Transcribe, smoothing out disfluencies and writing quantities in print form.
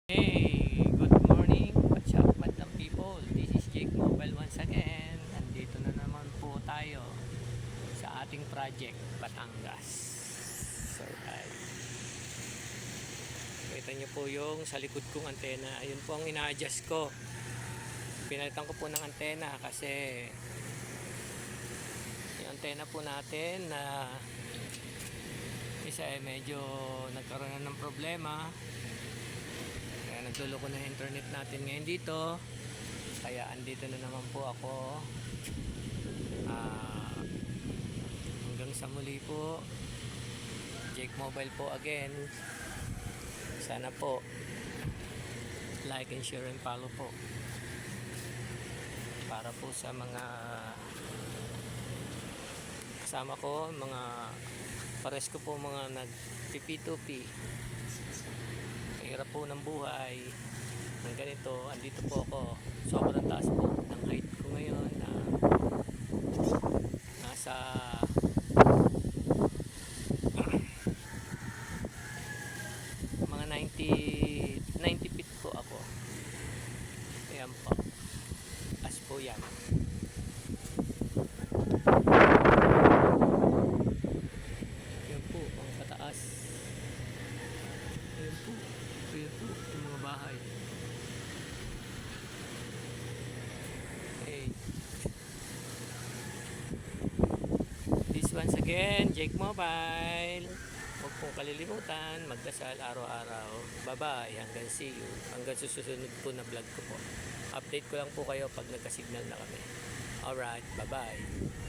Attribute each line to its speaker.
Speaker 1: Hey, good morning. What's up, madam people? This is Jake Mobile once again. Nandito na naman po tayo sa ating project, Batangas. So, kita nyo po yung sa likod kong antena. Ayun po ang ina-adjust ko. Pinalitan ko po ng antena kasi yung antena po natin na isa medyo nagkaroon na ng problema. Kaya nagluloko na internet natin ngayon dito. Kaya andito na naman po ako. Hanggang sa muli po. Jake Mobile po again. Sana po like and share and follow po. Para po sa mga kasama ko, mga pares ko po mga nag-P2P. Hirap po ng buhay ng ganito. Andito po ako, sobrang taas po ng height ko ngayon na nasa mga 90 feet po ako. Ayan po, as po yan. Ayan po ang pataas. Ayan po, ayan po yung mga bahay. Hey, this once again, Jake Mobile. Huwag pong kalilimutan magdasal araw-araw. Bye-bye, hanggang see you. Hanggang susunod po na vlog ko po. Update ko lang po kayo pag nagka-signal na kami. Alright, bye-bye.